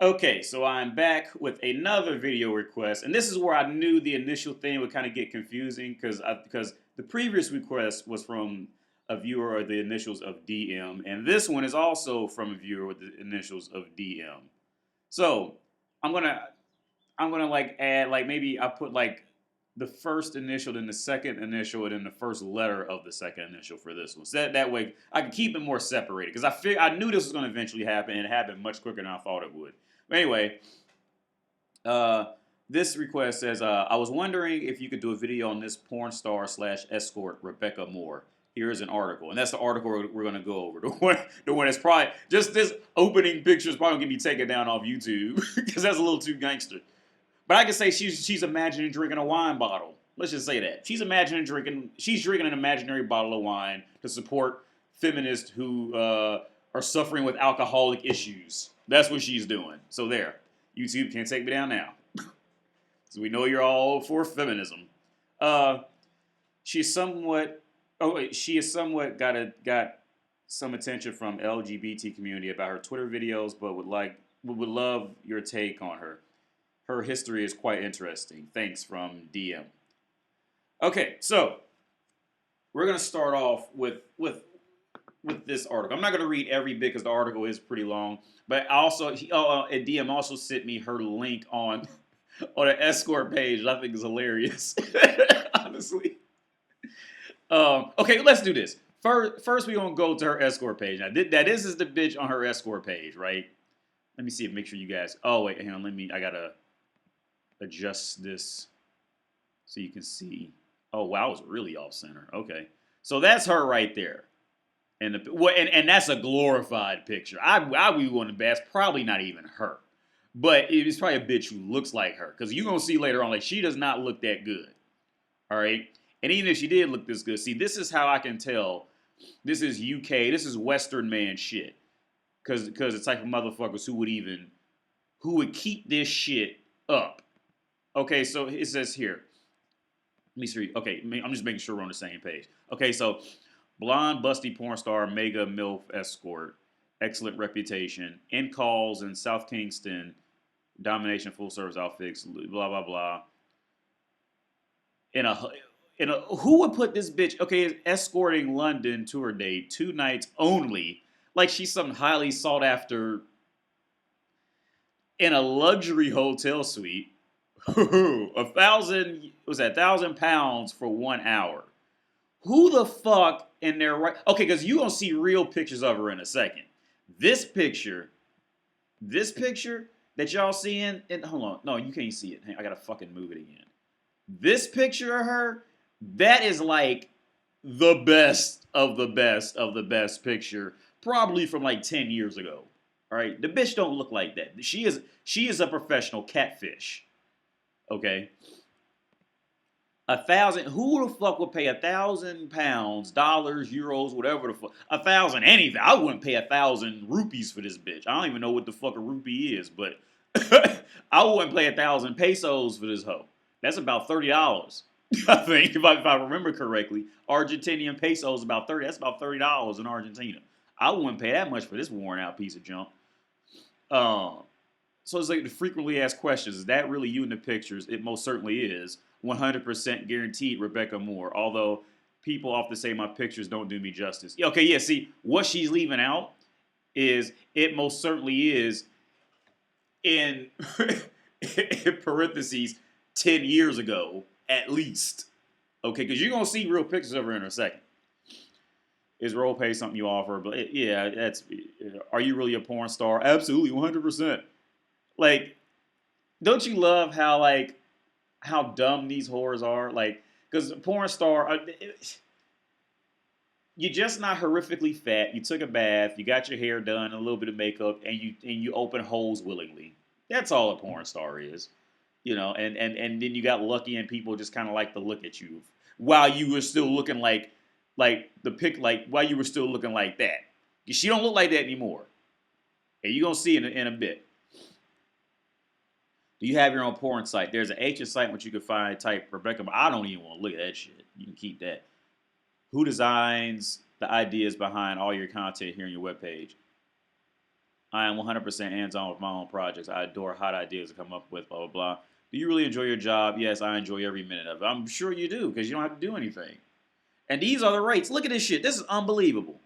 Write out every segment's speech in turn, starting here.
Okay, so I'm back with another video request, and this is where I knew the initial thing would kind of get confusing because the previous request was from a viewer with the initials of DM, and this one is also from a viewer with the initials of DM. So I'm gonna like add like maybe I put like the first initial, then the second initial, and then the first letter of the second initial for this one. So that way I can keep it more separated because I knew this was going to eventually happen, and it happened much quicker than I thought it would. But anyway, uh, this request says, I was wondering if you could do a video on this porn star slash escort Rebecca Moore. Here's an article, and that's the article we're going to go over. The one that's probably just this opening picture is probably going to be taken down off YouTube because that's a little too gangster. But I can say she's imagining drinking a wine bottle. Let's just say that she's drinking an imaginary bottle of wine to support feminists who are suffering with alcoholic issues. That's what she's doing. So there, YouTube can't take me down now. So we know you're all for feminism. Uh, she's somewhat. Oh, wait, she has somewhat got some attention from LGBT community about her Twitter videos, but would love your take on her. Her history is quite interesting. Thanks from DM. Okay, so we're gonna start off with this article. I'm not gonna read every bit because the article is pretty long. But and DM also sent me her link on an escort page. I think is hilarious, honestly. Okay, let's do this. First, we're gonna go to her escort page. Now, this is the bitch on her escort page, right? Let me see make sure you guys. Oh wait, hang on. I gotta adjust this so you can see. Oh wow, I was really off center. Okay, so that's her right there, and that's a glorified picture. I would want to bet probably not even her, but it's probably a bitch who looks like her because you're gonna see later on like she does not look that good. All right, and even if she did look this good, see this is how I can tell. This is UK. This is Western man shit. Because the type of motherfuckers who would keep this shit up. Okay, so it says here. Let me see. Okay, I'm just making sure we're on the same page. Okay, so blonde, busty porn star, mega MILF escort, excellent reputation, in calls in South Kingston, domination full service outfits, blah blah blah. In a who would put this bitch? Okay, escorting London tour date, 2 nights only. Like she's some highly sought after in a luxury hotel suite. £1,000 for 1 hour. Who the fuck in their right? Okay, because you gonna see real pictures of her in a second. This picture, this picture that y'all seeing, and hold on, no, you can't see it. I gotta fucking move it again. This picture of her, that is like the best of the best of the best picture, probably from like 10 years ago. All right, the bitch don't look like that. She is a professional catfish. Okay, 1,000. Who the fuck would pay £1,000, dollars, euros, whatever the fuck? 1,000 anything. I wouldn't pay 1,000 rupees for this bitch. I don't even know what the fuck a rupee is, but I wouldn't pay 1,000 pesos for this hoe. That's about $30. I think if I remember correctly, Argentinian pesos about 30. That's about $30 in Argentina. I wouldn't pay that much for this worn out piece of junk. Um, so it's like the frequently asked questions. Is that really you in the pictures? It most certainly is. 100% guaranteed Rebecca Moore. Although people often say my pictures don't do me justice. Okay, yeah, see, what she's leaving out is it most certainly is in, in parentheses 10 years ago, at least. Okay, because you're going to see real pictures of her in a second. Is role play something you offer? But yeah, that's. Are you really a porn star? Absolutely, 100%. Like, don't you love how dumb these whores are? Like, because porn star, you're just not horrifically fat. You took a bath, you got your hair done, a little bit of makeup, and you open holes willingly. That's all a porn star is, and then you got lucky and people just kind of like to look at you while you were still looking while you were still looking like that. She don't look like that anymore, and you're gonna see it in a bit. Do you have your own porn site? There's an ancient site which you can find, type Rebecca, but I don't even want to look at that shit. You can keep that. Who designs the ideas behind all your content here on your webpage? I am 100% hands-on with my own projects. I adore hot ideas to come up with, blah, blah, blah. Do you really enjoy your job? Yes, I enjoy every minute of it. I'm sure you do, because you don't have to do anything. And these are the rates. Look at this shit. This is unbelievable.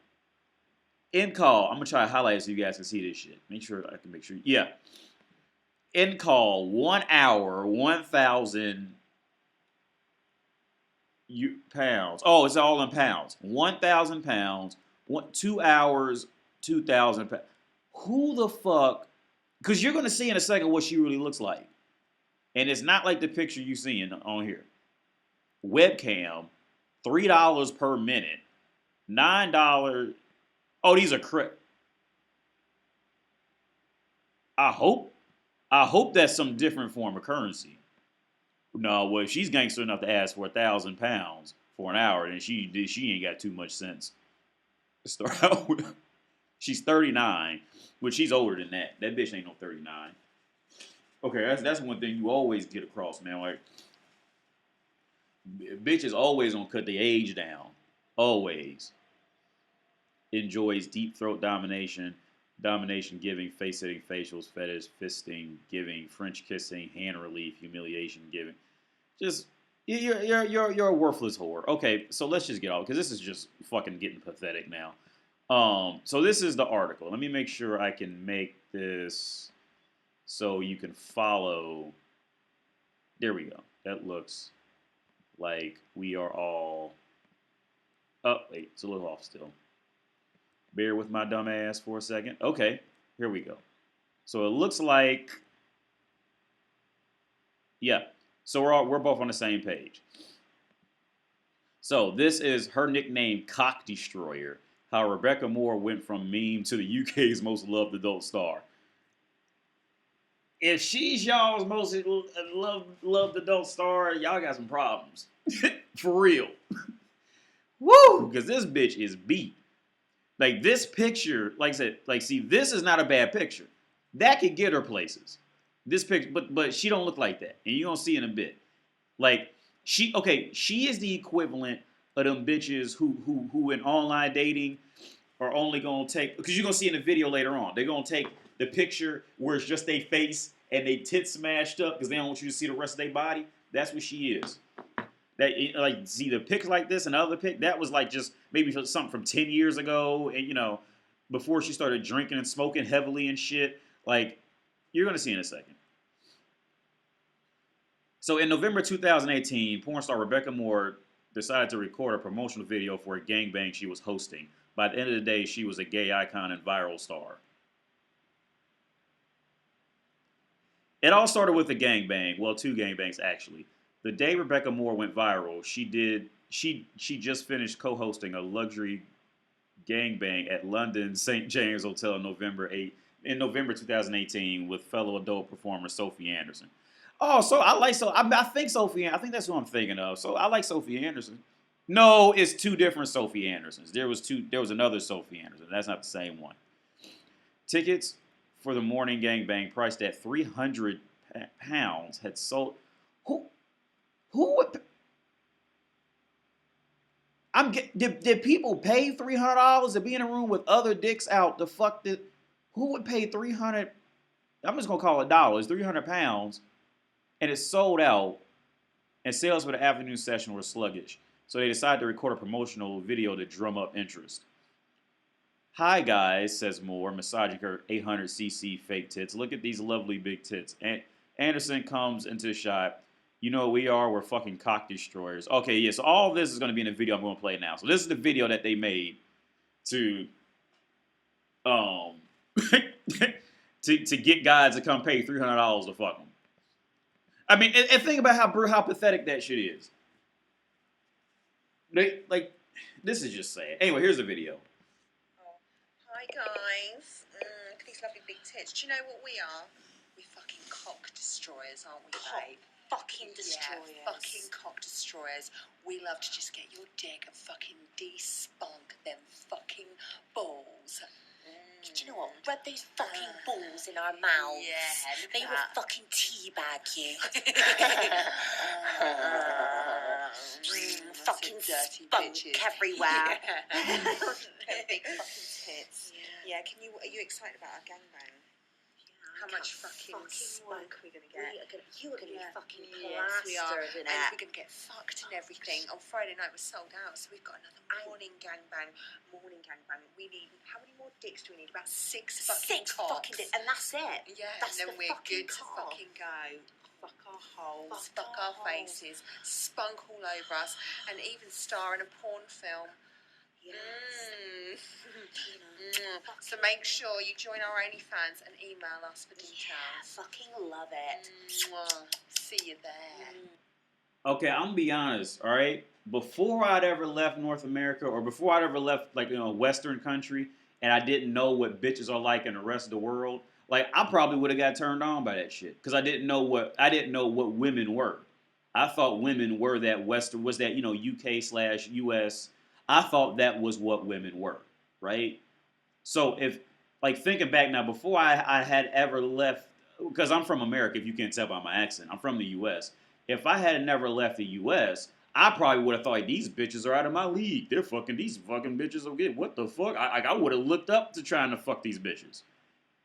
In call. I'm going to try to highlight it so you guys can see this shit. Make sure I can make sure. Yeah. In call, 1 hour, 1,000 pounds. Oh, it's all in pounds. 1,000 pounds. 2 hours, 2,000 pounds. Who the fuck? Because you're going to see in a second what she really looks like. And it's not like the picture you seeing on here. Webcam, $3 per minute. $9. Oh, these are correct. I hope that's some different form of currency. No, well, if she's gangster enough to ask for 1,000 pounds for an hour, then she ain't got too much sense to start out with. She's 39, but she's older than that. That bitch ain't no 39. Okay, that's one thing you always get across, man. Like, bitches always gonna cut the age down. Always. Enjoys deep throat domination, giving, face hitting, facials, fetish, fisting, giving, French kissing, hand relief, humiliation, giving. Just you're a worthless whore. Okay, so let's just get off because this is just fucking getting pathetic now. So this is the article. Let me make sure I can make this so you can follow. There we go. That looks like we are all. Oh wait, it's a little off still. Bear with my dumb ass for a second. Okay, here we go. So it looks like, yeah. So we're both on the same page. So this is her nickname, Cock Destroyer. How Rebecca Moore went from meme to the UK's most loved adult star. If she's y'all's most loved adult star, y'all got some problems. For real. Woo! Because this bitch is beat. Like, this picture, like I said, like, see, this is not a bad picture. That could get her places. This picture, but she don't look like that. And you're going to see in a bit. Like, she is the equivalent of them bitches who in online dating are only going to take, because you're going to see in the video later on, they're going to take the picture where it's just their face and they tits smashed up because they don't want you to see the rest of their body. That's what she is. That, like, see the pics like this and other pic, that was like just maybe something from 10 years ago, and you know, before she started drinking and smoking heavily and shit. Like, you're gonna see in a second. So in November 2018, porn star Rebecca Moore decided to record a promotional video for a gangbang she was hosting. By the end of the day, she was a gay icon and viral star. It all started with a gangbang. Well, two gangbangs actually. The day Rebecca Moore went viral, she just finished co-hosting a luxury gangbang at London St. James Hotel in November 2018 with fellow adult performer Sophie Anderson. Oh, so I think Sophie. I think that's who I'm thinking of. So I like Sophie Anderson. No, it's two different Sophie Andersons. There was another Sophie Anderson. That's not the same one. Tickets for the morning gangbang, priced at £300, had sold. Who would? Did people pay $300 to be in a room with other dicks out? The fuck did? Who would pay 300? I'm just gonna call it dollars. £300, and it sold out. And sales for the afternoon session were sluggish, so they decided to record a promotional video to drum up interest. Hi guys, says Moore, massaging her 800cc fake tits. Look at these lovely big tits. And Anderson comes into the shot. You know what we are? We're fucking cock destroyers. Okay, yeah, so all this is going to be in the video I'm going to play now. So this is the video that they made to to get guys to come pay $300 to fuck them. I mean, and think about how pathetic that shit is. This is just sad. Anyway, here's the video. Oh, hi guys. Look at these lovely big tits. Do you know what we are? We're fucking cock destroyers, aren't we, babe? Fucking destroyers. Yeah, fucking cock destroyers. We love to just get your dick and fucking de-spunk them fucking balls. Do you know what? Rub those fucking balls in our mouths. Yeah, they will fucking teabag you. Fucking dirty spunk bitches everywhere. They're big fucking tits. Yeah. Are you excited about our gangbang? How much fucking spunk we're gonna get? You are gonna be fucking Yes, we are. plastered in And it. we're gonna get fucked and everything. On Friday night we're sold out, so we've got another morning gangbang. We need, how many more dicks do we need? About six fucking cocks. And that's it. Yeah, That's and then the we're fucking good to cock. fucking go. Fuck our holes, Fuck fuck our our faces, spunk all over us, and even star in a porn film. Yes. So make sure you join our OnlyFans and email us for details. Fucking love it. See you there. Okay, I'm gonna be honest, all right? Before I'd ever left North America, or before I'd ever left, like, Western country, and I didn't know what bitches are like in the rest of the world, like, I probably would have got turned on by that shit, because I didn't know what women were. I thought women were that Western, was that, UK/US. I thought that was what women were, right? So if, like, thinking back now, before I had ever left, because I'm from America, if you can't tell by my accent, I'm from the U.S. If I had never left the U.S., I probably would have thought, like, these bitches are out of my league. These fucking bitches are good. What the fuck? I would have looked up to trying to fuck these bitches.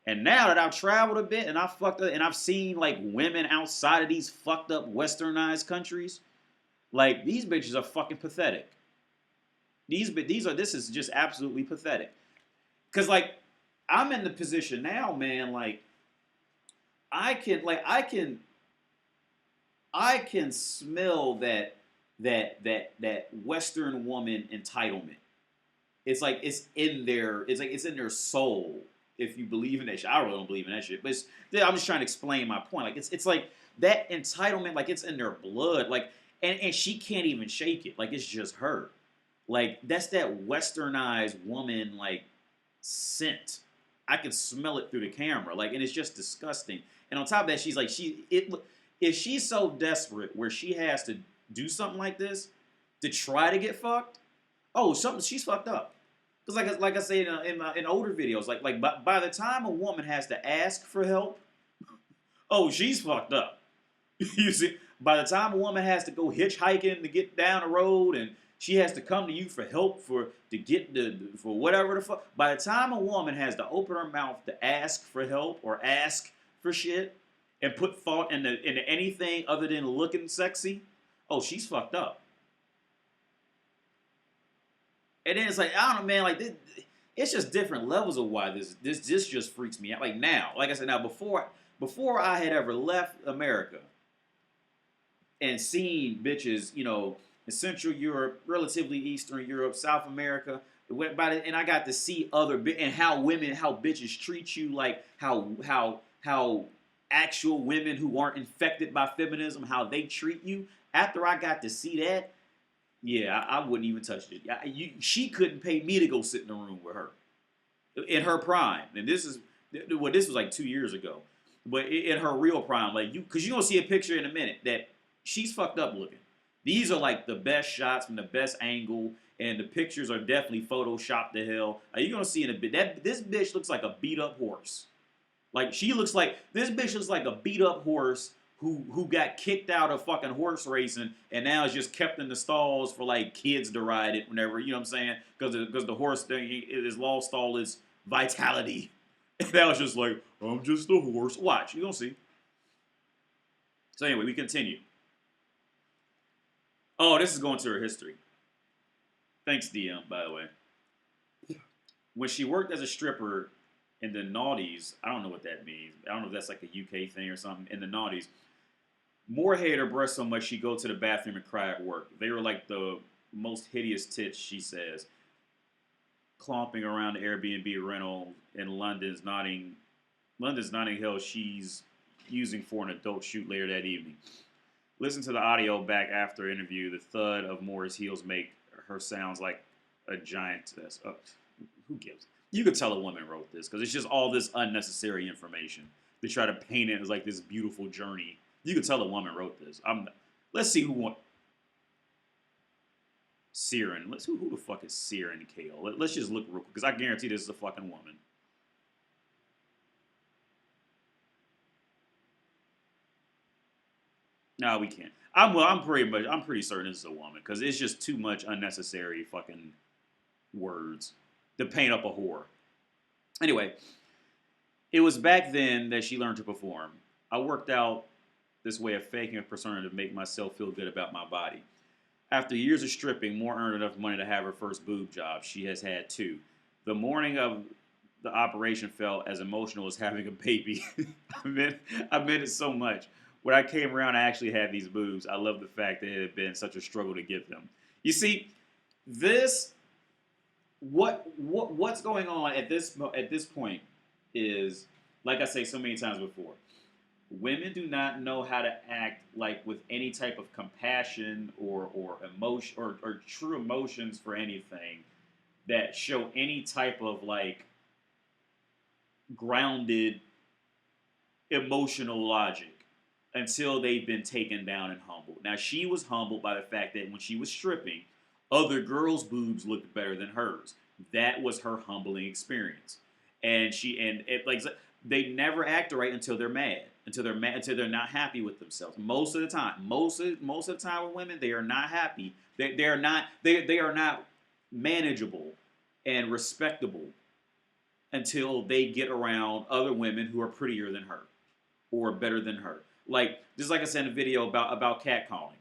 And now that I've traveled a bit and I've seen, like, women outside of these fucked up westernized countries, like, these bitches are fucking pathetic. This is just absolutely pathetic. Cause, like, I'm in the position now, man, like, I can smell that Western woman entitlement. It's like it's in their soul. If you believe in that shit, I really don't believe in that shit. But I'm just trying to explain my point. Like, it's like that entitlement, like, it's in their blood. Like, and she can't even shake it. Like, it's just her. Like, that's that westernized woman, like, scent. I can smell it through the camera. Like, and it's just disgusting. And on top of that, she's like, if she's so desperate where she has to do something like this to try to get fucked, she's fucked up. Because, like I say in older videos, like by the time a woman has to ask for help, she's fucked up. You see, by the time a woman has to go hitchhiking to get down the road, and she has to come to you for help for whatever the fuck. By the time a woman has to open her mouth to ask for help or ask for shit and put thought into anything other than looking sexy, she's fucked up. And then it's like, I don't know, man, like, it's just different levels of why this just freaks me out. Like, now, like I said, now before I had ever left America and seen bitches, in Central Europe, relatively Eastern Europe, South America, and I got to see and how bitches treat you, like how actual women who aren't infected by feminism, how they treat you. After I got to see that, yeah, I wouldn't even touch it. She couldn't pay me to go sit in a room with her in her prime, and this was like 2 years ago, but in her real prime, like, because you're gonna see a picture in a minute that she's fucked up looking. These are like the best shots from the best angle, and the pictures are definitely photoshopped to hell. You're gonna see in a bit that this bitch looks like a beat up horse. Like, this bitch looks like a beat up horse who got kicked out of fucking horse racing and now is just kept in the stalls for, like, kids to ride it whenever, you know what I'm saying? Because the horse thing has lost all its vitality. And now it's just like, I'm just a horse. Watch, you're gonna see. So anyway, we continue. This is going to her history. Thanks, DM, by the way. When she worked as a stripper in the noughties, I don't know what that means. I don't know if that's like a UK thing or something. In the noughties, Moore hated her breasts so much she'd go to the bathroom and cry at work. They were like the most hideous tits, she says, clomping around the Airbnb rental in London's Notting Hill she's using for an adult shoot later that evening. Listen to the audio back after interview. The thud of Moore's heels make her sounds like a giantess. Who gives? You could tell a woman wrote this because it's just all this unnecessary information. They try to paint it as like this beautiful journey. You could tell a woman wrote this. Let's see who won. Siren. Who the fuck is Siren Kale? Let's just look real quick because I guarantee this is a fucking woman. No, we can't. I'm pretty certain this is a woman because it's just too much unnecessary fucking words to paint up a whore. Anyway, it was back then that she learned to perform. I worked out this way of faking a persona to make myself feel good about my body. After years of stripping, Moore earned enough money to have her first boob job. She has had two. The morning of the operation felt as emotional as having a baby. I meant, I meant it so much. When I came around, I actually had these boobs. I love the fact that it had been such a struggle to get them. You see, this what's going on at this point is, like I say so many times before, women do not know how to act like with any type of compassion or emotion or true emotions for anything that show any type of like grounded emotional logic until they've been taken down and humbled. Now she was humbled by the fact that when she was stripping, other girls' boobs looked better than hers. That was her humbling experience. And like they never act right until they're mad. Until they're mad, until they're not happy with themselves. Most of the time, most of the time with women, they are not happy. They are not manageable and respectable until they get around other women who are prettier than her or better than her. Like just like I said in the video about catcalling.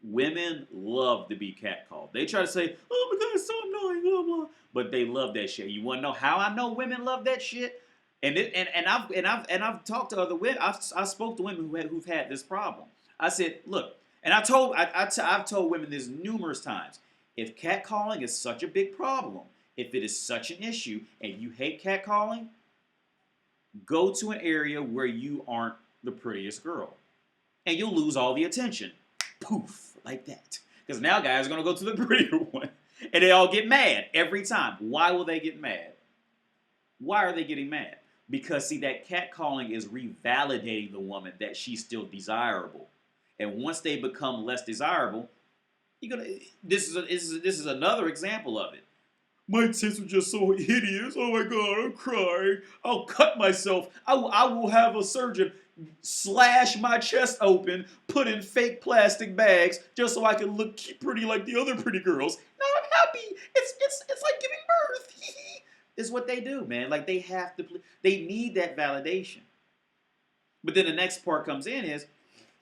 Women love to be catcalled. They try to say, "Oh my God, it's so annoying," blah blah, but they love that shit. You want to know how I know women love that shit? And I've talked to other women. I spoke to women who've had this problem. I said, look, and I've told women this numerous times. If catcalling is such a big problem, if it is such an issue, and you hate catcalling, go to an area where you aren't the prettiest girl, and you'll lose all the attention. Poof, like that. Because now guys are gonna go to the prettier one, and they all get mad every time. Why will they get mad? Why are they getting mad? Because see, that catcalling is revalidating the woman that she's still desirable, and once they become less desirable, you're gonna. This is another example of it. My tits are just so hideous. Oh my God, I'm crying. I'll cut myself. I will have a surgeon slash my chest open, put in fake plastic bags just so I can look pretty like the other pretty girls. Now I'm happy. It's like giving birth. Is what they do, man. Like they have to. They need that validation. But then the next part comes in is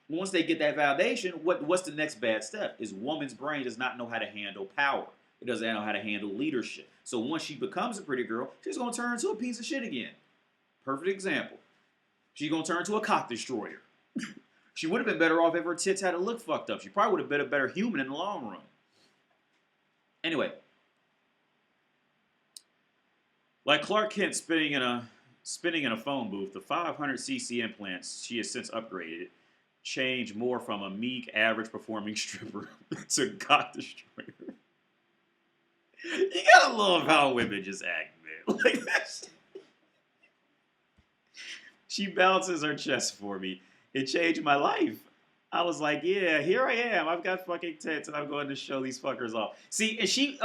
once they get that validation, what's the next bad step? Is woman's brain does not know how to handle power. It doesn't know how to handle leadership. So once she becomes a pretty girl, she's gonna turn into a piece of shit again. Perfect example. She's gonna turn into a cock destroyer. She would have been better off if her tits had a look fucked up. She probably would have been a better human in the long run. Anyway, like Clark Kent spinning in a phone booth, the 500cc implants she has since upgraded change more from a meek, average performing stripper to cock destroyer. You gotta love how women just act, man. Like that shit. She bounces her chest for me. It changed my life. I was like, yeah, here I am. I've got fucking tits, and I'm going to show these fuckers off. See, and she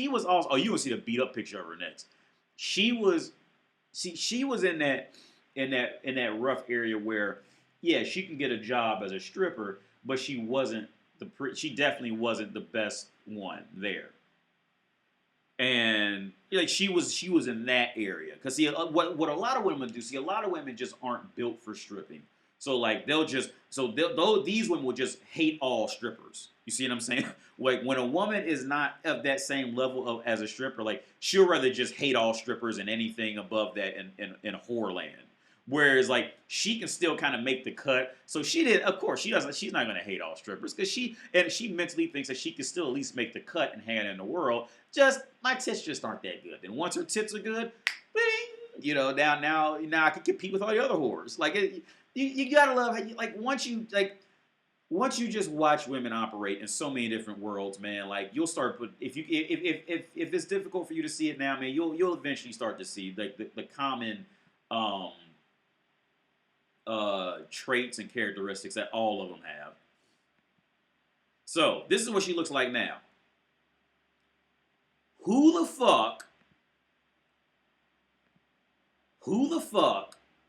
was also. Oh, you will see the beat up picture of her next. She was, she was in that rough area where, yeah, she can get a job as a stripper, but she wasn't she definitely wasn't the best one there. And like she was in that area because see what a lot of women do. See, a lot of women just aren't built for stripping. So like these women will just hate all strippers. You see what I'm saying? Like when a woman is not of that same level of as a stripper, like she'll rather just hate all strippers and anything above that in whore land. Whereas like she can still kind of make the cut. So she did. Of course, she doesn't. She's not going to hate all strippers because she mentally thinks that she can still at least make the cut and hang in the world. Just my tits just aren't that good. And once her tits are good, bing, now I can compete with all the other whores. Like you gotta love how once you just watch women operate in so many different worlds, man. Like you'll start if it's difficult for you to see it now, man, you'll eventually start to see like the common traits and characteristics that all of them have. So this is what she looks like now. Who the fuck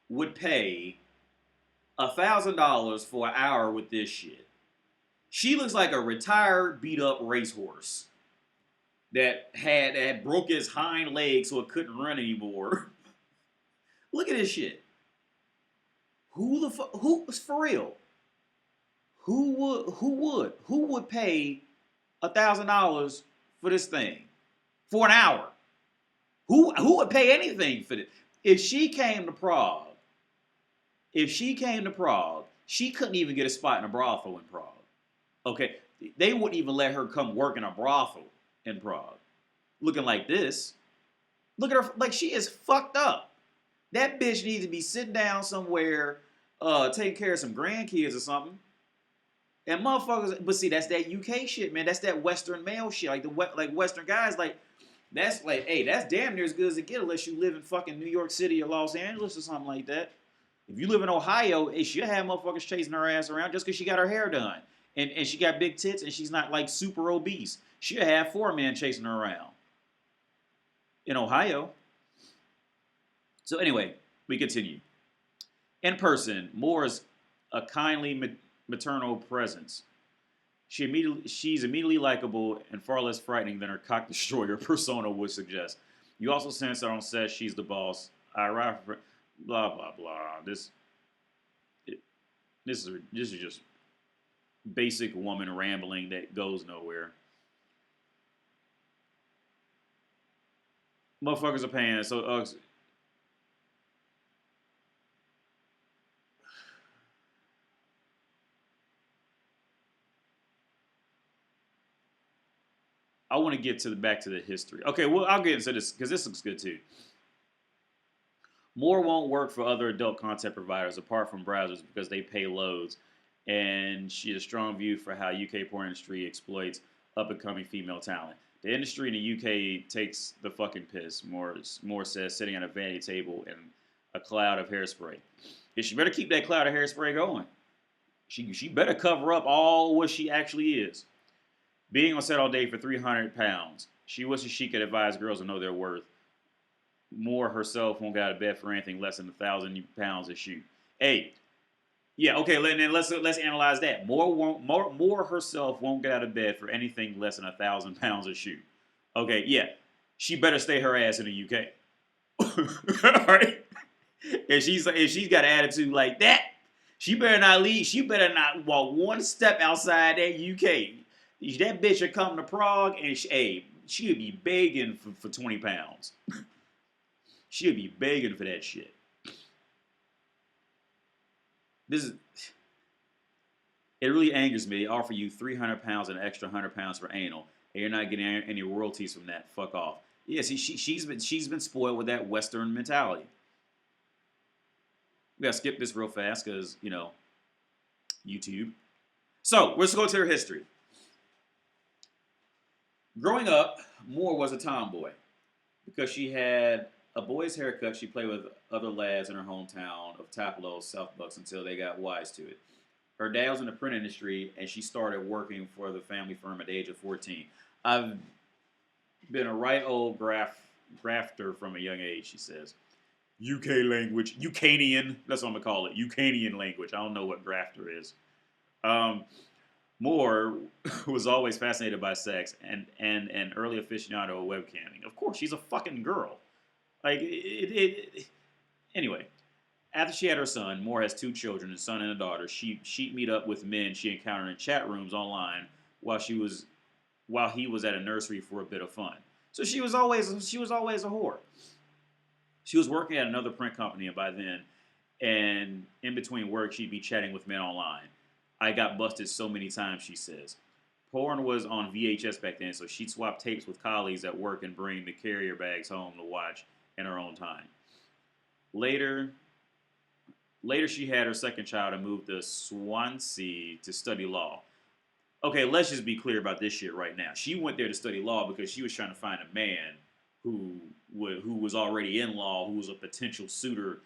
would pay $1,000 for an hour with this shit. She looks like a retired, beat up racehorse that broke his hind leg so it couldn't run anymore. Look at this shit. Who for real? Who would pay $1,000 for this thing for an hour? Who would pay anything for this? If she came to Prague, she couldn't even get a spot in a brothel in Prague. Okay, they wouldn't even let her come work in a brothel in Prague. Looking like this, look at her like she is fucked up. That bitch needs to be sitting down somewhere, taking care of some grandkids or something. And motherfuckers, but see, that's that UK shit, man. That's that Western male shit. Like Western guys, like that's like, hey, that's damn near as good as it get, unless you live in fucking New York City or Los Angeles or something like that. If you live in Ohio, she'll have motherfuckers chasing her ass around just because she got her hair done. And she got big tits and she's not like super obese. She'll have 4 men chasing her around. In Ohio. So anyway, we continue. In person, Moore is a kindly maternal presence. She's immediately likable and far less frightening than her cock destroyer persona would suggest. You also sense that on set she's the boss. I arrive for blah blah blah. This is just basic woman rambling that goes nowhere. Motherfuckers are paying. So I want to get back to the history. Okay, well, I'll get into this because this looks good too. More won't work for other adult content providers apart from browsers because they pay loads. And she has a strong view for how UK porn industry exploits up-and-coming female talent. The industry in the UK takes the fucking piss, Moore says, sitting at a vanity table in a cloud of hairspray. Yeah, she better keep that cloud of hairspray going. She better cover up all what she actually is. Being on set all day for 300 pounds. She wishes she could advise girls to know their worth. Moore herself won't get out of bed for anything less than 1,000 pounds a shoot. Hey, yeah, okay. Let's analyze that. Moore herself won't get out of bed for anything less than 1,000 pounds a shoot. Okay, yeah, she better stay her ass in the UK. All right. If she's got an attitude like that, she better not leave. She better not walk one step outside that UK. That bitch will come to Prague and she'll be begging for 20 pounds. She'll be begging for that shit. It really angers me. They offer you 300 pounds and an extra 100 pounds for anal, and you're not getting any royalties from that. Fuck off. Yeah, see, she's been spoiled with that Western mentality. We gotta skip this real fast because, YouTube. So, let's go to her history. Growing up, Moore was a tomboy. Because she had a boy's haircut, she played with other lads in her hometown of Taplow, South Bucks, until they got wise to it. Her dad was in the print industry, and she started working for the family firm at the age of 14. I've been a right old grafter from a young age, she says. UK language, Ukanian, that's what I'm going to call it, Ukanian language. I don't know what grafter is. Moore was always fascinated by sex and an early aficionado of webcamming. Of course, she's a fucking girl. Anyway, after she had her son, Moore has 2 children, a son and a daughter. She'd meet up with men she encountered in chat rooms online while he was at a nursery for a bit of fun. So she was always a whore. She was working at another print company, and by then, and in between work, she'd be chatting with men online. I got busted so many times, she says. Porn was on VHS back then, so she'd swap tapes with colleagues at work and bring the carrier bags home to watch in her own time. Later, she had her second child and moved to Swansea to study law. Okay, let's just be clear about this shit right now. She went there to study law because she was trying to find a man who was already in law, who was a potential suitor,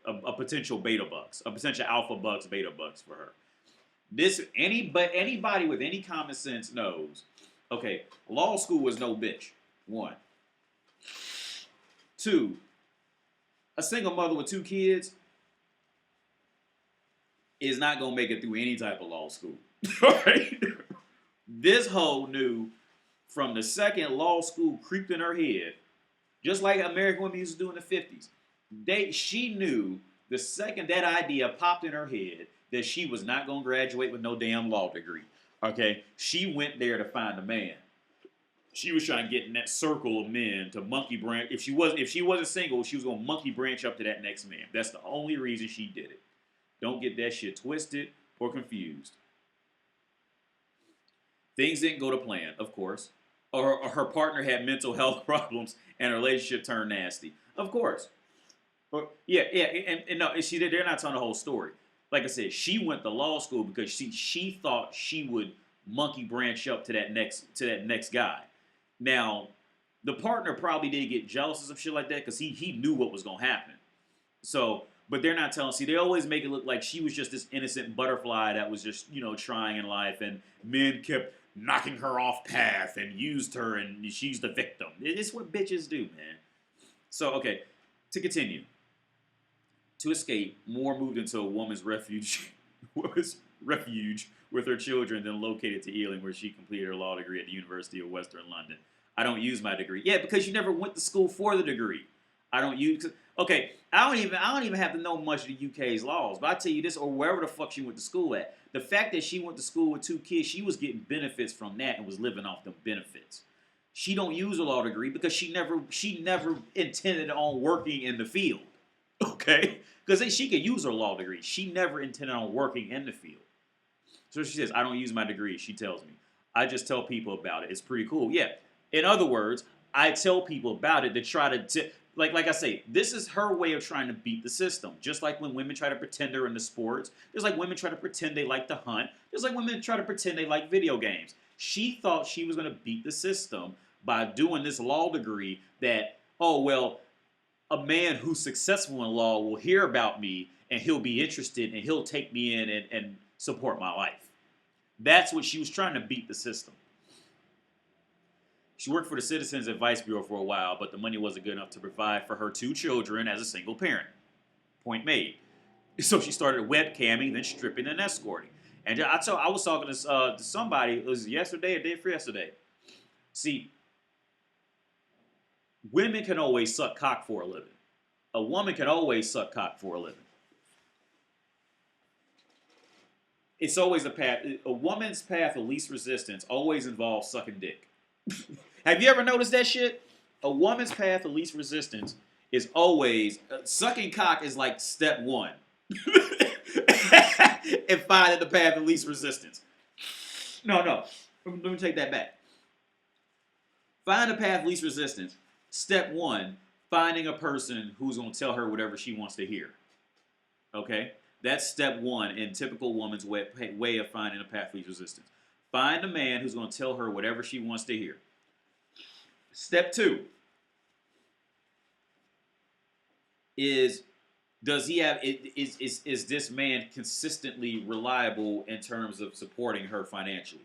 a potential beta bucks, a potential alpha bucks, beta bucks for her. Anybody with any common sense knows. Okay, law school was no bitch. 1. 2, a single mother with 2 kids. is not gonna make it through any type of law school. Right? This hoe knew from the second law school creeped in her head, just like American women used to do in the 50s. She knew the second that idea popped in her head that she was not gonna graduate with no damn law degree. Okay, she went there to find a man. She was trying to get in that circle of men to monkey branch. If she wasn't single, she was gonna monkey branch up to that next man. That's the only reason she did it. Don't get that shit twisted or confused. Things didn't go to plan, of course. Or her partner had mental health problems and her relationship turned nasty. Of course. Or, yeah, and no, they're not telling the whole story. Like I said, she went to law school because she thought she would monkey branch up to that next guy. Now, the partner probably did get jealous of some shit like that because he knew what was gonna happen. So, but they're not telling. See, they always make it look like she was just this innocent butterfly that was just trying in life, and men kept knocking her off path and used her, and she's the victim. It's what bitches do, man. So, okay, to continue. To escape, Moore moved into a woman's refuge with her children, then located to Ealing, where she completed her law degree at the University of Western London. I don't use my degree. Yeah, because you never went to school for the degree. I don't even have to know much of the UK's laws, but I tell you this, or wherever the fuck she went to school at. The fact that she went to school with 2 kids, she was getting benefits from that and was living off the benefits. She don't use a law degree because she never intended on working in the field. Okay? Because she could use her law degree. She never intended on working in the field. So she says, I don't use my degree, she tells me. I just tell people about it. It's pretty cool. Yeah. In other words, I tell people about it to try to like I say, this is her way of trying to beat the system. Just like when women try to pretend they're into sports. Just like women try to pretend they like to hunt. Just like women try to pretend they like video games. She thought she was going to beat the system by doing this law degree that, oh, well, a man who's successful in law will hear about me and he'll be interested and he'll take me in and support my life. That's what she was trying to beat the system. She worked for the Citizens Advice Bureau for a while, but the money wasn't good enough to provide for her 2 children as a single parent. Point made. So she started webcamming, then stripping and escorting. And I was talking to somebody, it was yesterday or day before yesterday. See, women can always suck cock for a living. A woman can always suck cock for a living. It's always a path. A woman's path of least resistance always involves sucking dick. Have you ever noticed that shit? A woman's path of least resistance is always sucking cock is like step 1. And finding the path of least resistance. No. Let me take that back. Find the path of least resistance. Step 1, finding a person who's going to tell her whatever she wants to hear. Okay? That's step 1 in typical woman's way of finding a path of least resistance. Find a man who's going to tell her whatever she wants to hear. Step 2 is, is this man consistently reliable in terms of supporting her financially?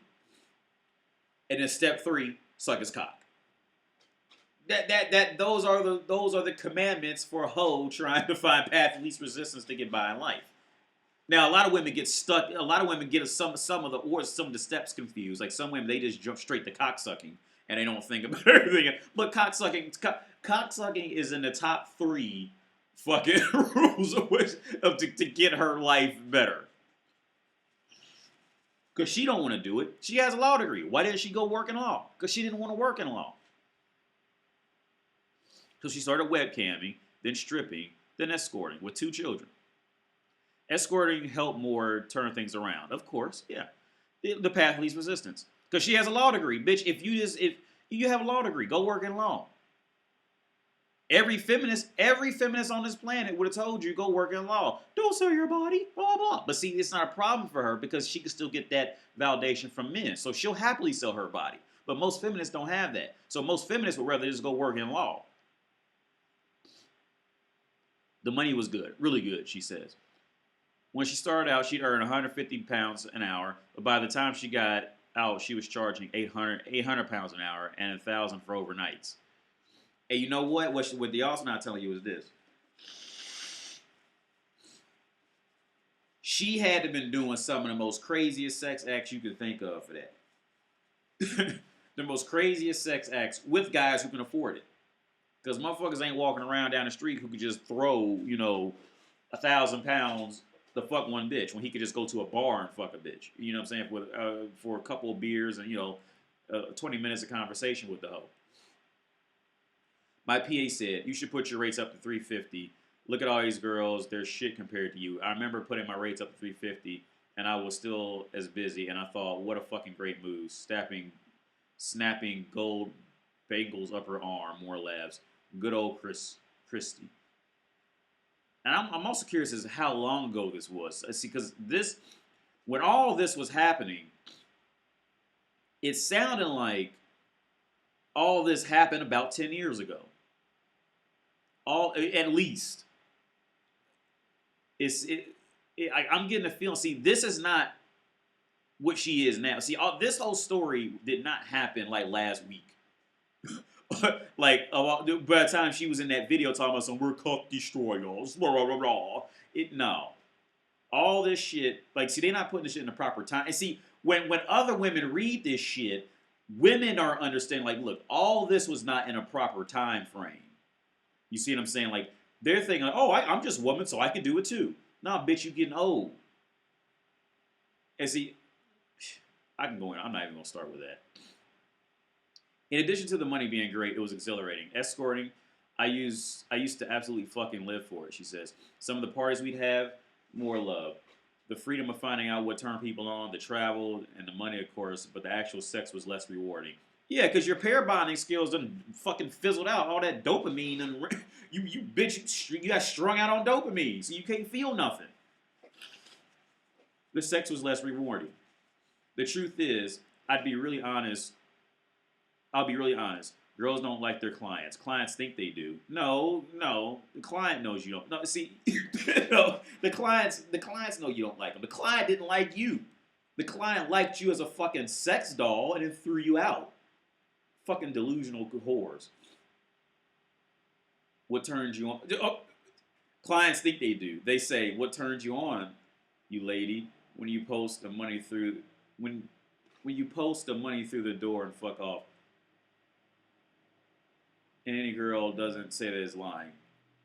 And then step 3, suck his cock. Those are the commandments for a hoe trying to find path of least resistance to get by in life. Now, a lot of women get stuck. A lot of women get some of the steps confused. Like some women, they just jump straight to cock sucking and they don't think about everything. But cock sucking is in the top 3 fucking rules to get her life better. Because she don't want to do it. She has a law degree. Why didn't she go work in law? Because she didn't want to work in law. So she started webcamming, then stripping, then escorting with 2 children. Escorting helped Moore turn things around. Of course, yeah. The path of least resistance. Because she has a law degree. Bitch, if you have a law degree, go work in law. Every feminist on this planet would have told you, go work in law. Don't sell your body, blah, blah. But see, it's not a problem for her because she can still get that validation from men. So she'll happily sell her body. But most feminists don't have that. So most feminists would rather just go work in law. The money was good, really good, she says. When she started out, she'd earn 150 pounds an hour, but by the time she got out, she was charging 800 pounds an hour and 1,000 for overnights. And you know what? What they also not telling you is this. she had to been doing some of the most craziest sex acts you could think of for that. The most craziest sex acts with guys who can afford it. Because motherfuckers ain't walking around down the street who could just throw, 1,000 pounds to fuck one bitch when he could just go to a bar and fuck a bitch. You know what I'm saying? For a couple of beers and, 20 minutes of conversation with the hoe. My PA said, you should put your rates up to $350. Look at all these girls. They're shit compared to you. I remember putting my rates up to $350, and I was still as busy, and I thought, what a fucking great move. Snapping gold bangles up her arm, more laughs. Good old Christy. And I'm also curious as to how long ago this was. See, because when all this was happening, it sounded like all this happened about 10 years ago. At least. I'm getting a feeling. See, this is not what she is now. See, this whole story did not happen like last week. By the time she was in that video talking about some we're cook destroyers, blah blah blah blah. No, all this shit. See, they're not putting this shit in the proper time. And see, when other women read this shit, women are understanding. Look, all this was not in a proper time frame. You see what I'm saying? They're thinking, oh, I'm just a woman, so I can do it too. Nah, bitch, you getting old. And see, I can go in. I'm not even gonna start with that. In addition to the money being great, it was exhilarating. Escorting, I used to absolutely fucking live for it, she says. Some of the parties we'd have, more love. The freedom of finding out what turned people on, the travel, and the money, of course, but the actual sex was less rewarding. Yeah, because your pair bonding skills done fucking fizzled out. All that dopamine, and you bitch, you got strung out on dopamine, so you can't feel nothing. The sex was less rewarding. The truth is, I'll be really honest. Girls don't like their clients. Clients think they do. No. The client knows you don't. No, see, no, the clients know you don't like them. The client didn't like you. The client liked you as a fucking sex doll and then threw you out. Fucking delusional whores. What turns you on? Oh, clients think they do. They say, "What turns you on, you lady, when you post the money through when you post the money through the door and fuck off?" And any girl doesn't say that is lying.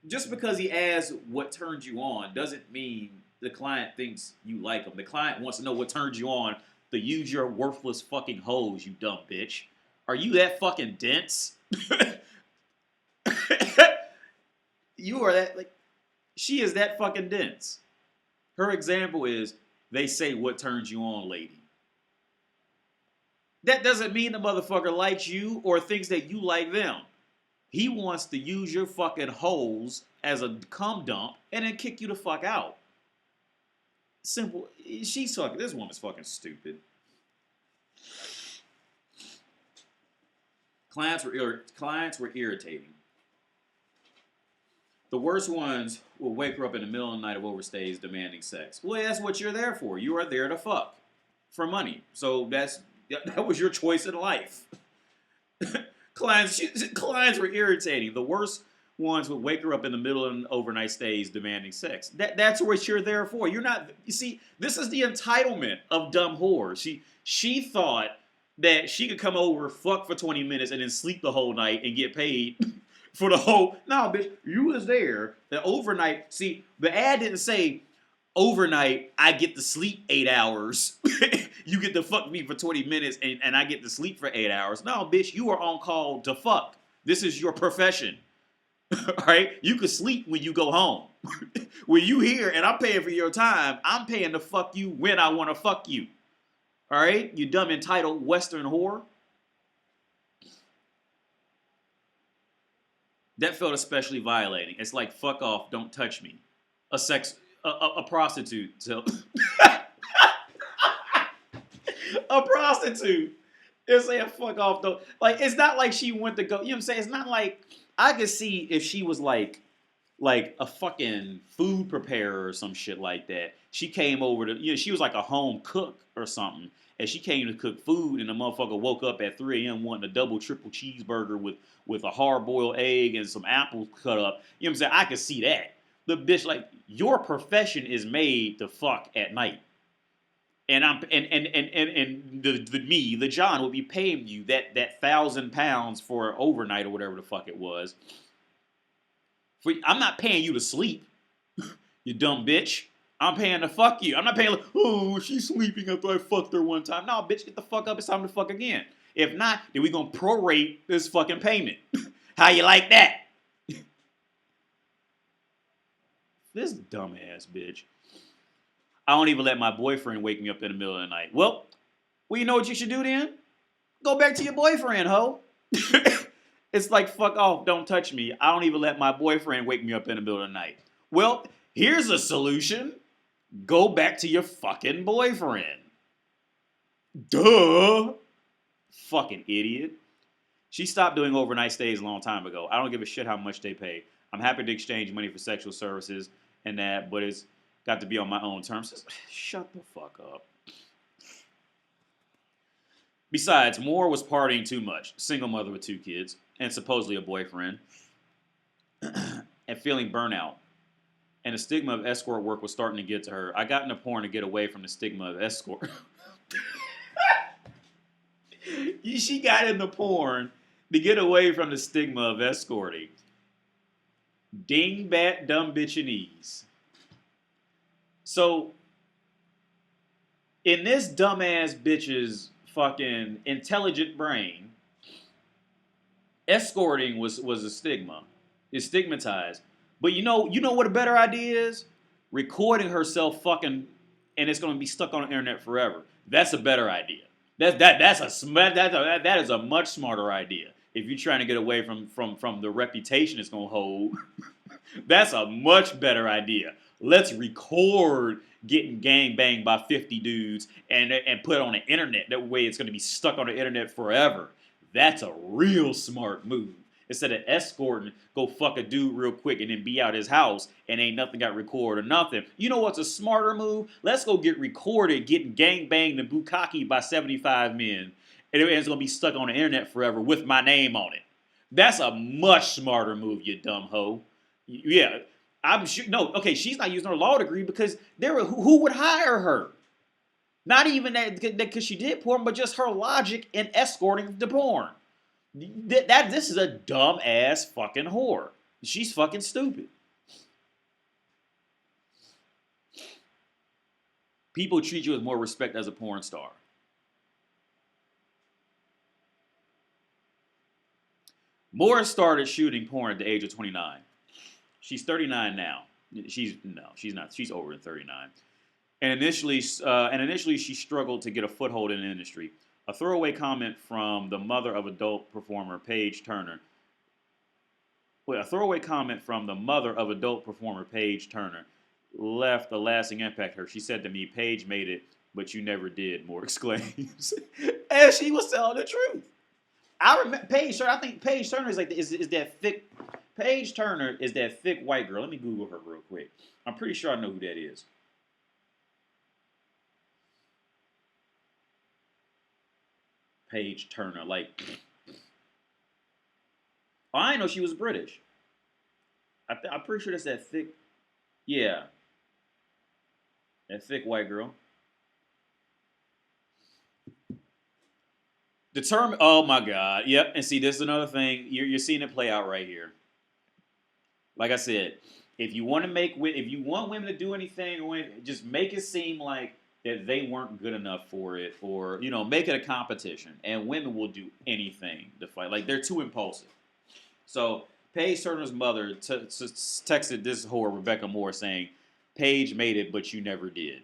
Just because he asks what turns you on doesn't mean the client thinks you like him. The client wants to know what turns you on to use your worthless fucking hose, you dumb bitch. Are you that fucking dense? You are that, she is that fucking dense. Her example is, they say what turns you on, lady. That doesn't mean the motherfucker likes you or thinks that you like them. He wants to use your fucking hose as a cum dump and then kick you the fuck out. Simple. This woman's fucking stupid. Clients were irritating. The worst ones will wake her up in the middle of the night of overstays demanding sex. Well, that's what you're there for. You are there to fuck for money. So that was your choice in life. Clients were irritating. The worst ones would wake her up in the middle of an overnight stays demanding sex. That's what you're there for. You're not. You see, this is the entitlement of dumb whores. She thought that she could come over, fuck for 20 minutes, and then sleep the whole night and get paid for the whole. No, bitch, you was there. The overnight. See, the ad didn't say overnight. I get to sleep 8 hours. You get to fuck me for 20 minutes and I get to sleep for 8 hours. No, bitch, you are on call to fuck. This is your profession. All right? You can sleep when you go home. When you here and I'm paying for your time, I'm paying to fuck you when I want to fuck you. All right? You dumb entitled Western whore. That felt especially violating. It's like, fuck off, don't touch me. A prostitute. So a prostitute is saying fuck off though. It's not like she went to go, you know what I'm saying? It's not like, I could see if she was like a fucking food preparer or some shit like that. She came over to, she was like a home cook or something. And she came to cook food and the motherfucker woke up at 3 a.m. wanting a double, triple cheeseburger with a hard-boiled egg and some apples cut up. You know what I'm saying? I could see that. The bitch like, your profession is made to fuck at night. And I'm and the John will be paying you that £1,000 for overnight or whatever the fuck it was. I'm not paying you to sleep, you dumb bitch. I'm paying to fuck you. I'm not paying like, oh, she's sleeping after I fucked her one time. No, bitch, get the fuck up. It's time to fuck again. If not, then we gonna prorate this fucking payment. How you like that? This dumbass bitch. I don't even let my boyfriend wake me up in the middle of the night. Well, you know what you should do then? Go back to your boyfriend, ho. It's like, fuck off, don't touch me. I don't even let my boyfriend wake me up in the middle of the night. Well, here's a solution. Go back to your fucking boyfriend. Duh. Fucking idiot. She stopped doing overnight stays a long time ago. I don't give a shit how much they pay. I'm happy to exchange money for sexual services and that, but it's got to be on my own terms. Shut the fuck up. Besides, Moore was partying too much, single mother with 2 kids, and supposedly a boyfriend, and feeling burnout. And the stigma of escort work was starting to get to her. I got into porn to get away from the stigma of escort. She got into porn to get away from the stigma of escorting. Dingbat dumb bitchinese. So, in this dumbass bitch's fucking intelligent brain, escorting was a stigma. It's stigmatized. But you know what a better idea is? Recording herself fucking, and it's gonna be stuck on the internet forever. That's a better idea. That is a much smarter idea. If you're trying to get away from the reputation it's gonna hold, that's a much better idea. Let's record getting gang banged by 50 dudes and put it on the internet. That way it's gonna be stuck on the internet forever. That's a real smart move. Instead of escorting, go fuck a dude real quick and then be out his house and ain't nothing got recorded or nothing. You know what's a smarter move? Let's go get recorded getting gang banged and bukkake by 75 men. And it's going to be stuck on the internet forever with my name on it. That's a much smarter move, you dumb hoe. Yeah, I'm sure. No, okay, she's not using her law degree because who would hire her? Not even that because she did porn, but just her logic in escorting the porn. This is a dumb ass fucking whore. She's fucking stupid. People treat you with more respect as a porn star. Morris started shooting porn at the age of 29. She's 39 now. She's not. She's over 39. And initially, she struggled to get a foothold in the industry. A throwaway comment from the mother of adult performer Paige Turner. Left a lasting impact on her. She said to me, "Paige made it, but you never did." Moore exclaims, and she was telling the truth. I remember Paige Turner. I think Paige Turner is like is that thick. Paige Turner is that thick white girl. Let me Google her real quick. I'm pretty sure I know who that is. Paige Turner, like, oh, I didn't know she was British. I'm pretty sure that's that thick, yeah, that thick white girl. Oh my God, yep. And see, this is another thing you're seeing it play out right here. Like I said, if you want women to do anything, just make it seem like that they weren't good enough for it, or make it a competition, and women will do anything to fight. Like, they're too impulsive. So Paige Turner's mother texted this whore Rebecca Moore saying, "Paige made it, but you never did."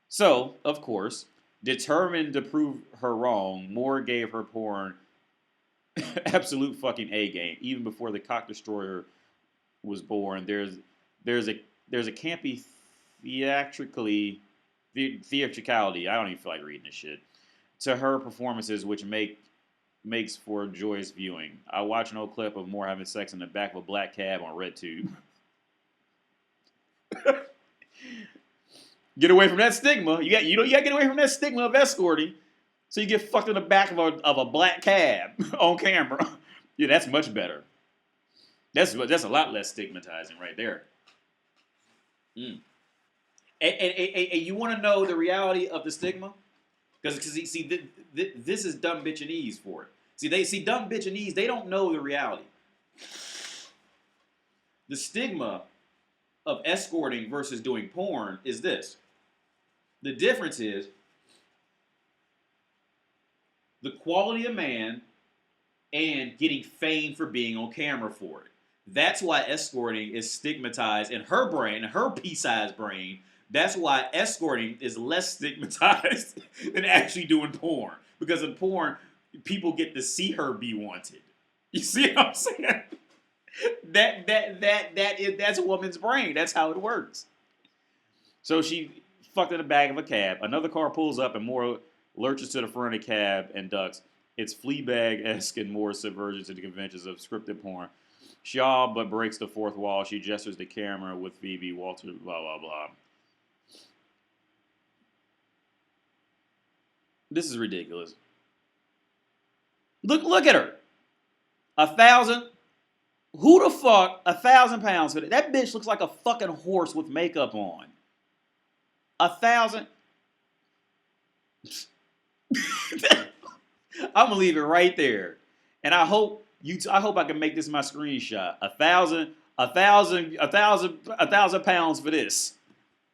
So, of course, determined to prove her wrong, Moore gave her porn absolute fucking A game. Even before the cock destroyer was born, there's a campy theatricality. I don't even feel like reading this shit. To her performances, which makes for joyous viewing. I watched an old clip of Moore having sex in the back of a black cab on RedTube. Get away from that stigma. You got to get away from that stigma of escorting. So you get fucked in the back of a black cab on camera. Yeah, that's much better. That's a lot less stigmatizing right there. Mm. And you want to know the reality of the stigma? Because see, this is dumb bitchinese for it. See, dumb bitchinese, they don't know the reality. The stigma of escorting versus doing porn is this. The difference is the quality of man and getting fame for being on camera for it. That's why escorting is stigmatized in her brain, her pea-sized brain. That's why escorting is less stigmatized than actually doing porn. Because in porn, people get to see her be wanted. You see what I'm saying? That's a woman's brain. That's how it works. So she fucked in the back of a cab. Another car pulls up and Moore lurches to the front of the cab and ducks. It's Fleabag-esque and more subversion to the conventions of scripted porn. Shaw but breaks the fourth wall. She gestures the camera with Phoebe, Walter, blah, blah, blah. This is ridiculous. Look at her. 1,000. Who the fuck? 1,000 pounds for that? That bitch looks like a fucking horse with makeup on. 1,000. I'm gonna leave it right there, and I hope I can make this my screenshot. 1,000 pounds for this.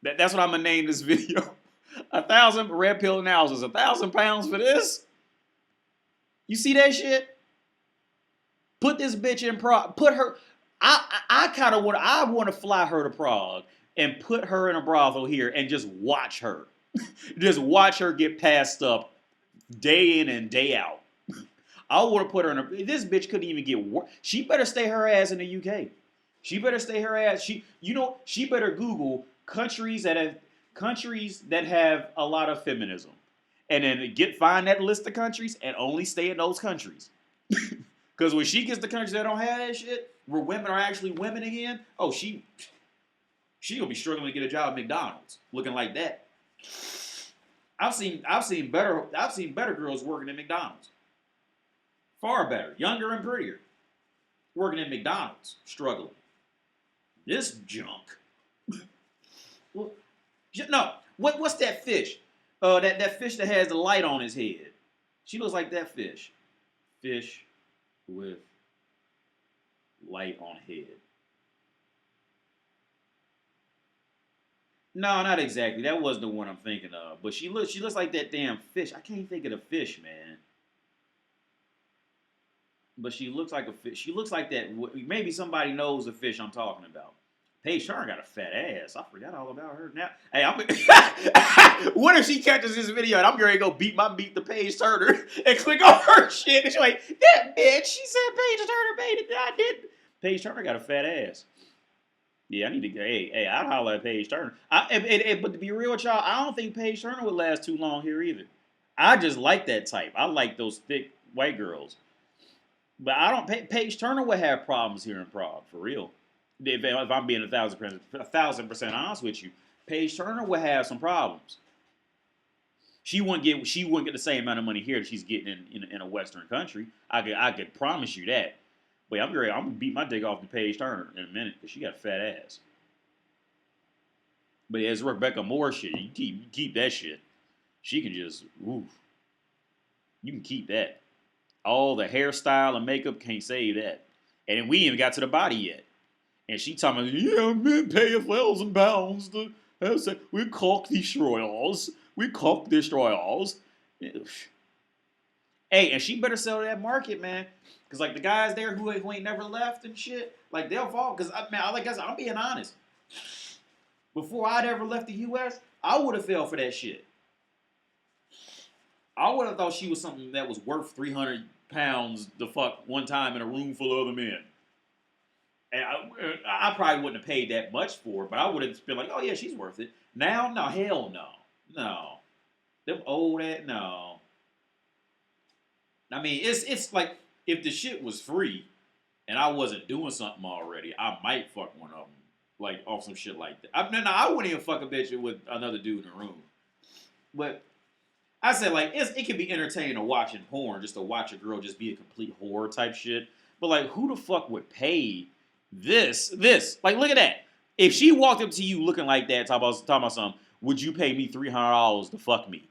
That's what I'm gonna name this video. 1,000 RedPill Analysis. 1,000 pounds for this. You see that shit? Put this bitch in Prague. Put her. I kind of want. I want to fly her to Prague and put her in a brothel here and just watch her. Just watch her get passed up day in and day out. I want to put her in a. This bitch couldn't even get work. She better stay her ass in the UK. She better stay her ass. She better Google countries that have a lot of feminism, and then find that list of countries and only stay in those countries. Because when she gets to countries that don't have that shit, where women are actually women again, oh, she gonna be struggling to get a job at McDonald's, looking like that. I've seen better girls working at McDonald's. Far better, younger and prettier, working at McDonald's, struggling. This junk. Well, no, what's that fish? That fish that has the light on his head. She looks like that fish. Fish with light on head. No, not exactly. That wasn't the one I'm thinking of. But she looks like that damn fish. I can't think of the fish, man. But she looks like a fish. She looks like that. Maybe somebody knows the fish I'm talking about. Paige Turner got a fat ass. I forgot all about her now. Hey, what if she catches this video and I'm ready to go beat the Paige Turner and click on her shit and she's like, that bitch, she said Paige Turner made it. I didn't. Paige Turner got a fat ass. Yeah, I need to go. Hey, I'd holler at Paige Turner. But to be real with y'all, I don't think Paige Turner would last too long here either. I just like that type. I like those thick white girls. But I don't. Paige Turner would have problems here in Prague, for real. If I'm being 1,000% honest with you, Paige Turner would have some problems. She wouldn't get the same amount of money here that she's getting in a Western country. I could promise you that. But I'm gonna beat my dick off to Paige Turner in a minute because she got a fat ass. But as Rebecca Moore shit, you keep that shit. She can just oof. You can keep that. All the hairstyle and makeup can't save that. And then we ain't even got to the body yet. And she talking about, yeah, men pay 1,000 pounds to have sex. We cock destroyers. Hey, and she better sell to that market, man. Because, like, the guys there who ain't never left and shit, like, they'll fall. Because, I'm being honest. Before I'd ever left the U.S., I would have fell for that shit. I would have thought she was something that was worth 300 pounds the fuck one time in a room full of other men. And I probably wouldn't have paid that much for it, but I would have been like, oh yeah, she's worth it. Now, no, hell no. No. Them old ass, no. I mean, it's like, if the shit was free and I wasn't doing something already, I might fuck one of them. Like, off some shit like that. I wouldn't even fuck a bitch with another dude in the room. But I said, like, it can be entertaining to watching porn, just to watch a girl just be a complete whore type shit. But, like, who the fuck would pay this? Like, look at that. If she walked up to you looking like that, talking about something, would you pay me $300 to fuck me?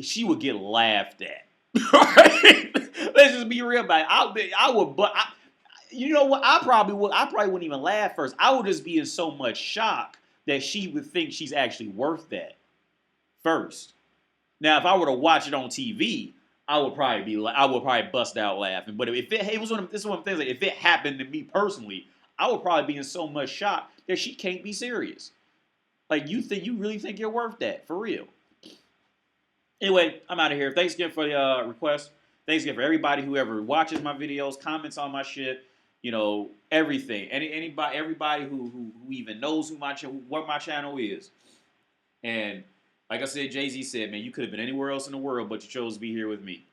She would get laughed at. Right? Let's just be real about it. I would, but you know what? I probably wouldn't even laugh first. I would just be in so much shock that she would think she's actually worth that first. Now, if I were to watch it on TV, I would probably bust out laughing. But if it was this is one of the things. Like, if it happened to me personally, I would probably be in so much shock that she can't be serious. Like, you really think you're worth that for real? Anyway, I'm out of here. Thanks again for the request. Thanks again for everybody who ever watches my videos, comments on my shit, you know, everything. Everybody who even knows what my channel is. And like I said, Jay-Z said, man, you could have been anywhere else in the world, but you chose to be here with me.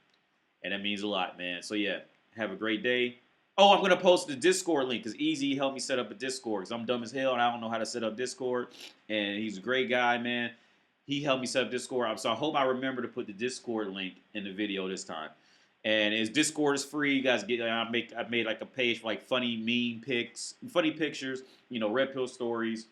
And that means a lot, man. So yeah, have a great day. Oh, I'm gonna post the Discord link because Easy helped me set up a Discord because I'm dumb as hell and I don't know how to set up Discord. And he's a great guy, man. He helped me set up Discord. So I hope I remember to put the Discord link in the video this time. And his Discord is free. You guys get. I made like a page for like funny meme pics, funny pictures. You know, Red Pill stories,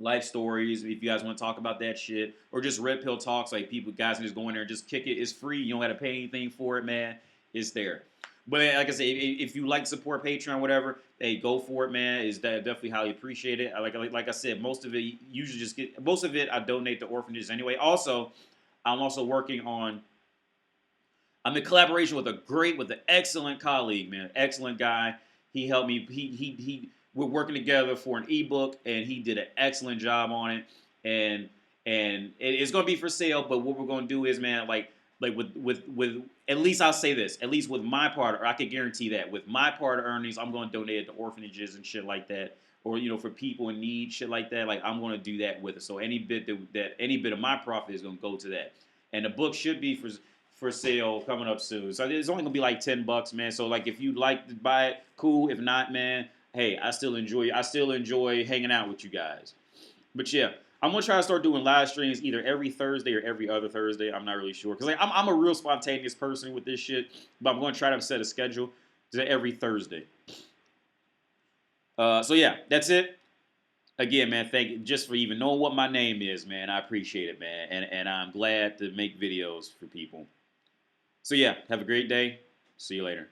life stories. If you guys want to talk about that shit, or just Red Pill talks, like guys can just go in there and just kick it. It's free. You don't have to pay anything for it, man. It's there. But like I said, if you like to support Patreon, or whatever, hey, go for it, man. It's definitely highly appreciate it. Like I said, most of it I donate to orphanages anyway. Also, I'm also working on. I'm in collaboration with an excellent colleague, man, excellent guy. He helped me. We're working together for an ebook, and he did an excellent job on it. And it's gonna be for sale. But what we're gonna do is, man, like with at least I'll say this, at least with my part, or I can guarantee that with my part of earnings, I'm gonna donate it to orphanages and shit like that, or for people in need, shit like that. Like I'm gonna do that with it. So any bit any bit of my profit is gonna go to that. And the book should be for sale coming up soon. So it's only gonna be like $10, man. So like if you'd like to buy it, cool. If not, man, hey, I still enjoy hanging out with you guys. But yeah, I'm gonna try to start doing live streams either every Thursday or every other Thursday. I'm not really sure because like I'm a real spontaneous person with this shit, but I'm gonna try to set a schedule to every Thursday. So yeah, that's it. Again, man, thank you just for even knowing what my name is, man. I appreciate it, man, and I'm glad to make videos for people. So yeah, have a great day. See you later.